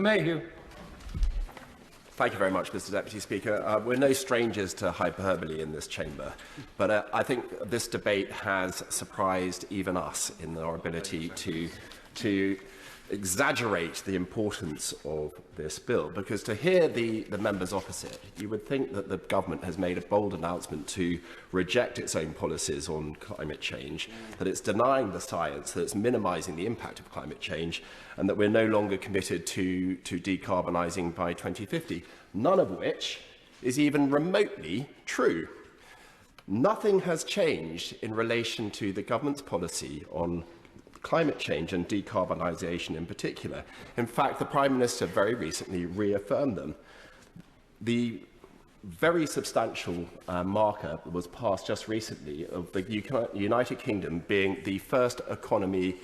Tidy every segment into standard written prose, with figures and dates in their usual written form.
Mayhew. Thank you very much, Mr. Deputy Speaker. We're no strangers to hyperbole in this chamber, but I think this debate has surprised even us in our ability to exaggerate the importance of this bill, because to hear the members opposite, you would think that the government has made a bold announcement to reject its own policies on climate change, that it's denying the science, that it's minimising the impact of climate change, and that we're no longer committed to decarbonising by 2050, none of which is even remotely true. Nothing has changed in relation to the government's policy on climate change and decarbonisation in particular. In fact, the Prime Minister very recently reaffirmed them. The very substantial marker was passed just recently of the United Kingdom being the first economy,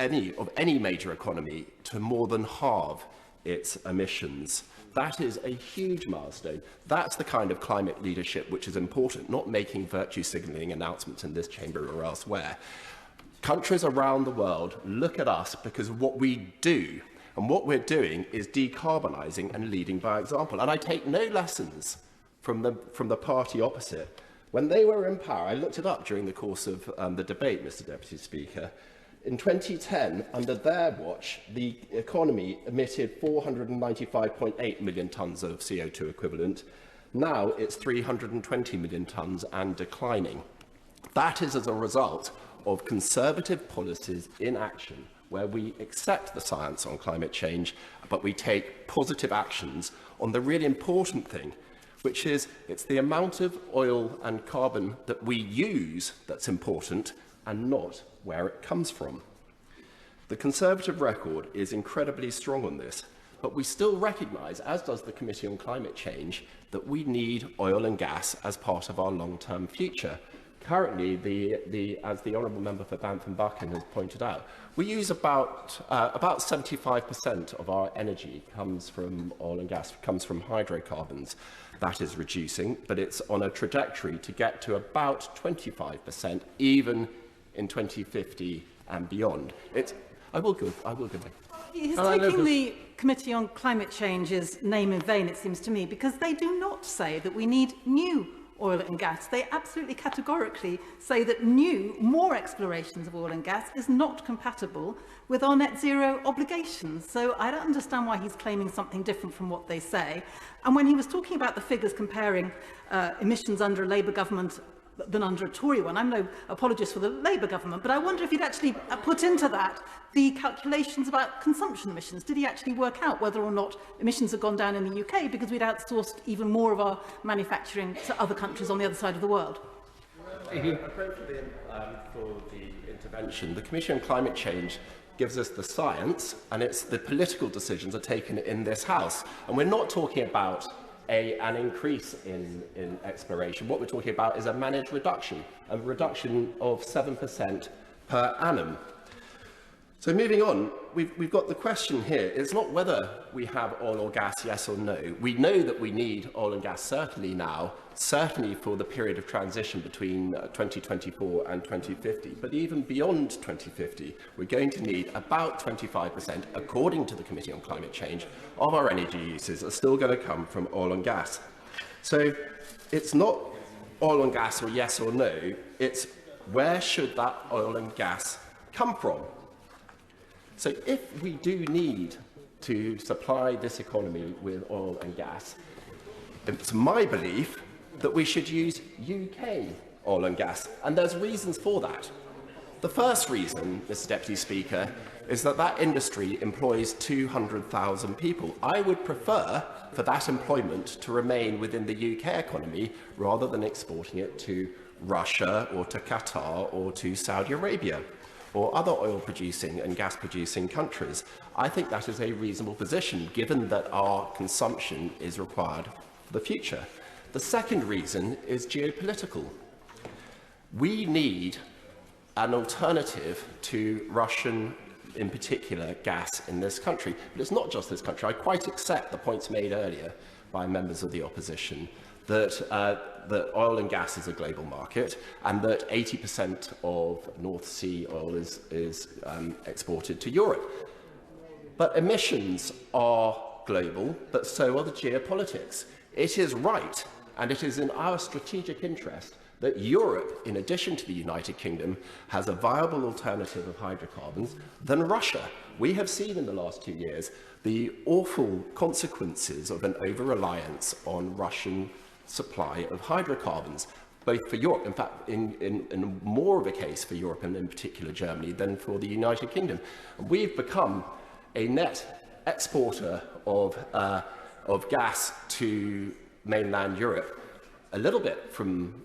any major economy, to more than halve its emissions. That is a huge milestone. That's the kind of climate leadership which is important, not making virtue signalling announcements in this chamber or elsewhere. Countries around the world look at us because of what we do, and what we're doing is decarbonising and leading by example. And I take no lessons from the party opposite. When they were in power, I looked it up during the course of the debate, Mr. Deputy Speaker. In 2010, under their watch, the economy emitted 495.8 million tonnes of CO2 equivalent. Now it's 320 million tonnes and declining. That is as a result of conservative policies in action, where we accept the science on climate change, but we take positive actions on the really important thing, which is it's the amount of oil and carbon that we use that's important and not where it comes from. The Conservative record is incredibly strong on this, but we still recognise, as does the Committee on Climate Change, that we need oil and gas as part of our long-term future. Currently, as the Honourable Member for Banff-and-Buchan has pointed out, we use about 75% of our energy comes from oil and gas, comes from hydrocarbons. That is reducing, but it's on a trajectory to get to about 25%, even in 2050 and beyond. I will go. He's taking the Committee on Climate Change's name in vain, it seems to me, because they do not say that we need new oil and gas. They absolutely categorically say that more explorations of oil and gas is not compatible with our net zero obligations. So I don't understand why he's claiming something different from what they say. And when he was talking about the figures comparing emissions under a Labour government than under a Tory one, I'm no apologist for the Labour government, but I wonder if he'd actually put into that the calculations about consumption emissions. Did he actually work out whether or not emissions have gone down in the UK because we'd outsourced even more of our manufacturing to other countries on the other side of the world? Appropriately for the intervention, the Commission on Climate Change gives us the science, and it's the political decisions are taken in this House. And we're not talking about an increase in exploration. What we're talking about is a managed reduction, a reduction of 7% per annum. So moving on, we've got the question here. It's not whether we have oil or gas, yes or no. We know that we need oil and gas certainly now, certainly for the period of transition between 2024 and 2050. But even beyond 2050, we're going to need about 25%, according to the Committee on Climate Change, of our energy uses are still going to come from oil and gas. So it's not oil and gas or yes or no, it's where should that oil and gas come from? So if we do need to supply this economy with oil and gas, it's my belief that we should use UK oil and gas, and there's reasons for that. The first reason, Mr. Deputy Speaker, is that that industry employs 200,000 people. I would prefer for that employment to remain within the UK economy rather than exporting it to Russia or to Qatar or to Saudi Arabia or other oil-producing and gas-producing countries. I think that is a reasonable position, given that our consumption is required for the future. The second reason is geopolitical. We need an alternative to Russian, in particular, gas in this country. But it's not just this country. I quite accept the points made earlier by members of the opposition that oil and gas is a global market and that 80% of North Sea oil is exported to Europe. But emissions are global, but so are the geopolitics. It is right, and it is in our strategic interest that Europe, in addition to the United Kingdom, has a viable alternative of hydrocarbons than Russia. We have seen in the last 2 years the awful consequences of an over-reliance on Russian supply of hydrocarbons, both for Europe, in fact, in more of a case for Europe and in particular Germany than for the United Kingdom. We've become a net exporter of gas to mainland Europe, a little bit from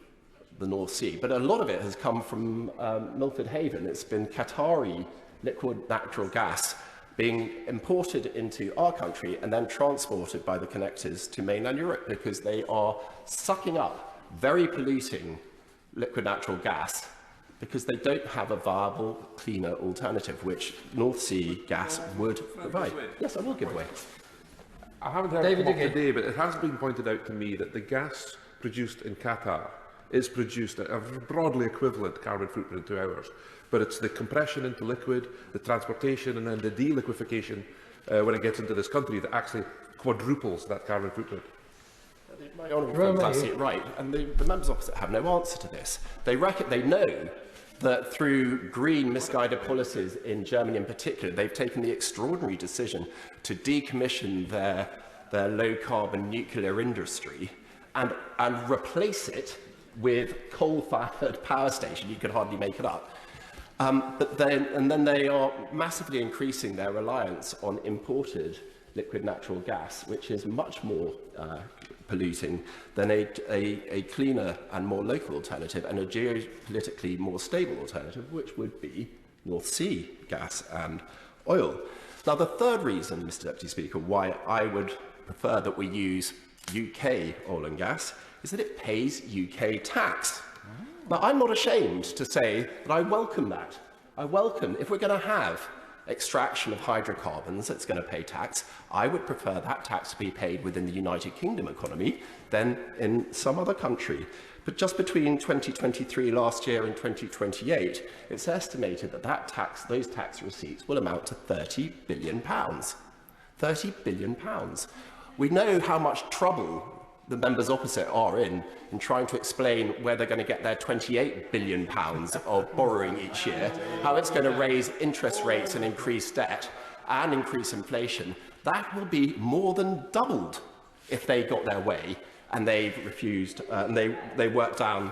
the North Sea, but a lot of it has come from Milford Haven. It's been Qatari liquid natural gas being imported into our country and then transported by the connectors to mainland Europe because they are sucking up very polluting liquid natural gas because they don't have a viable, cleaner alternative, which North Sea gas would provide. Yes, I will give way. I haven't heard it today, but it has been pointed out to me that the gas produced in Qatar is produced at a broadly equivalent carbon footprint to ours. But it's the compression into liquid, the transportation, and then the deliquification when it gets into this country that actually quadruples that carbon footprint. My honourable friend has it right, and the members opposite have no answer to this. They know that through green misguided policies in Germany in particular, they've taken the extraordinary decision to decommission their low-carbon nuclear industry and replace it with coal-fired power station. You could hardly make it up. But then they are massively increasing their reliance on imported liquid natural gas, which is much more polluting than a cleaner and more local alternative and a geopolitically more stable alternative, which would be North Sea gas and oil. Now, the third reason, Mr. Deputy Speaker, why I would prefer that we use UK oil and gas is that it pays UK tax. Now, I'm not ashamed to say that I welcome that. I welcome, if we're going to have extraction of hydrocarbons that's going to pay tax, I would prefer that tax to be paid within the United Kingdom economy than in some other country. But just between 2023 last year and 2028, it's estimated that those tax receipts will amount to £30 billion. £30 billion. We know how much trouble the members opposite are in trying to explain where they're going to get their £28 billion of borrowing each year, how it's going to raise interest rates and increase debt and increase inflation. That will be more than doubled if they got their way and they refused, and they worked down,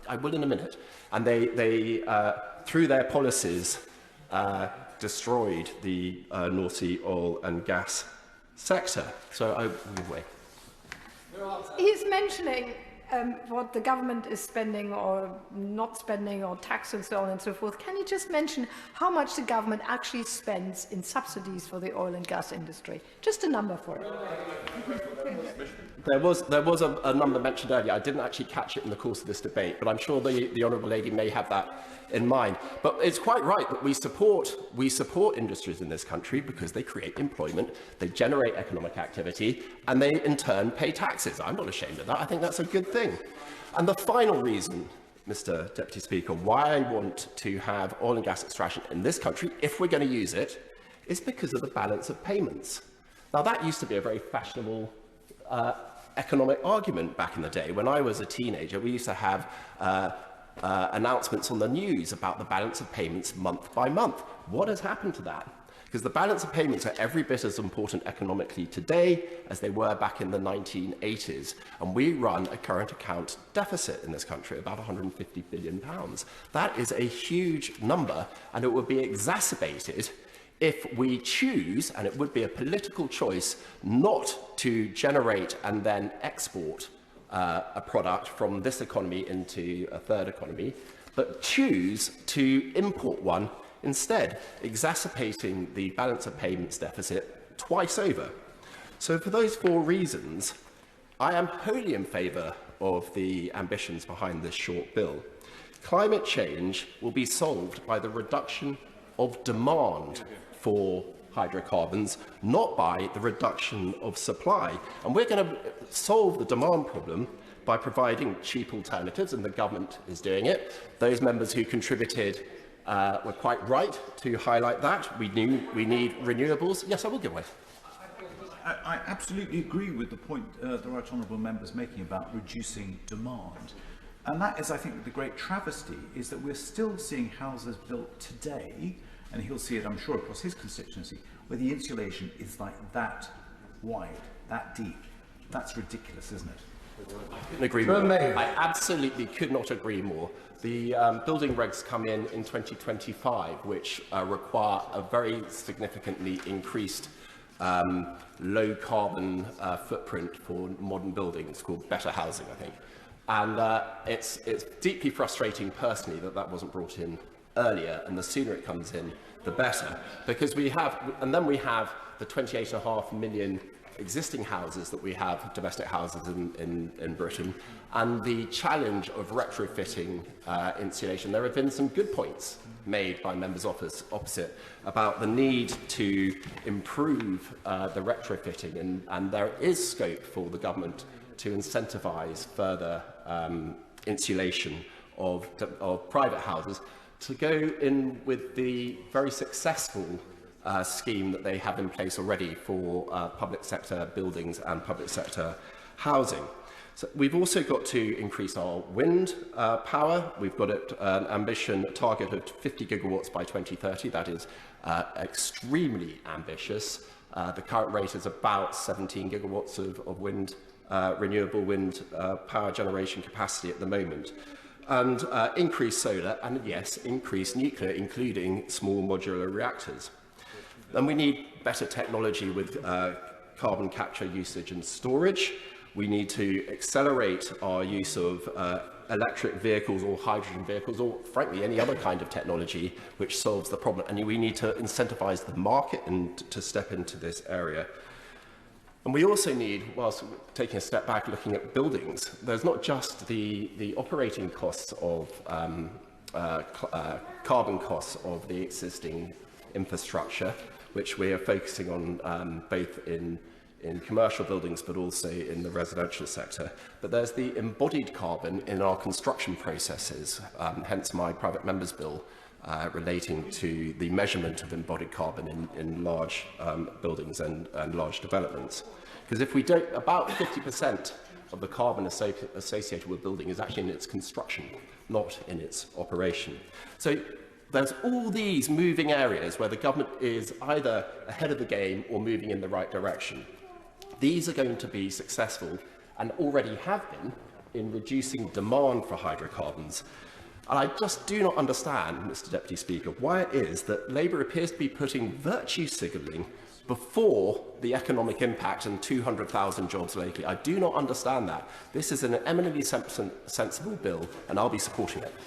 I will in a minute, and they through their policies, destroyed the North Sea oil and gas sector. So I will give way. He's mentioning what the government is spending or not spending or tax and so on and so forth. Can you just mention how much the government actually spends in subsidies for the oil and gas industry? Just a number for it. There was a number mentioned earlier. I didn't actually catch it in the course of this debate, but I'm sure the honourable lady may have that in mind. But it's quite right that we support industries in this country because they create employment, they generate economic activity, and they in turn pay taxes. I'm not ashamed of that. I think that's a good thing. And the final reason, Mr. Deputy Speaker, why I want to have oil and gas extraction in this country, if we're going to use it, is because of the balance of payments. Now, that used to be a very fashionable economic argument back in the day. When I was a teenager, we used to have announcements on the news about the balance of payments month by month. What has happened to that? Because the balance of payments are every bit as important economically today as they were back in the 1980s. And we run a current account deficit in this country, about £150 billion. That is a huge number, and it would be exacerbated if we choose, and it would be a political choice, not to generate and then export a product from this economy into a third economy, but choose to import one instead, exacerbating the balance of payments deficit twice over. So for those four reasons, I am wholly in favour of the ambitions behind this short bill. Climate change will be solved by the reduction of demand for hydrocarbons, not by the reduction of supply. And we're going to solve the demand problem by providing cheap alternatives, and the government is doing it. Those members who contributed were quite right to highlight that. We need renewables. Yes, I will give way. I absolutely agree with the point the right honourable member is making about reducing demand. And that is, I think, the great travesty, is that we're still seeing houses built today, and he'll see it, I'm sure, across his constituency, where the insulation is like that wide, that deep. That's ridiculous, isn't it? I couldn't agree more. I absolutely could not agree more. The building regs come in 2025, which require a very significantly increased low carbon footprint for modern buildings, called better housing, I think. And it's deeply frustrating personally that wasn't brought in earlier, and the sooner it comes in, the better. Because we have the 28.5 million existing houses that we have, domestic houses in Britain, and the challenge of retrofitting insulation. There have been some good points made by members opposite about the need to improve the retrofitting, and there is scope for the government to incentivise further insulation of private houses, to go in with the very successful scheme that they have in place already for public sector buildings and public sector housing. So we've also got to increase our wind power. We've got an ambition target of 50 gigawatts by 2030. That is extremely ambitious. The current rate is about 17 gigawatts of wind, renewable wind power generation capacity at the moment. And increase solar, and yes, increase nuclear, including small modular reactors. And we need better technology with carbon capture, usage and storage. We need to accelerate our use of electric vehicles or hydrogen vehicles, or frankly any other kind of technology which solves the problem. And we need to incentivize the market and to step into this area. And we also need, whilst taking a step back looking at buildings, there's not just the operating costs of carbon costs of the existing infrastructure, which we are focusing on both in commercial buildings but also in the residential sector. But there's the embodied carbon in our construction processes, hence my private members bill relating to the measurement of embodied carbon in large buildings and large developments. Because if we don't, about 50% of the carbon associated with building is actually in its construction, not in its operation. So there's all these moving areas where the government is either ahead of the game or moving in the right direction. These are going to be successful, and already have been, in reducing demand for hydrocarbons. And I just do not understand, Mr. Deputy Speaker, why it is that Labour appears to be putting virtue signalling before the economic impact and 200,000 jobs locally. I do not understand that. This is an eminently sensible bill, and I'll be supporting it.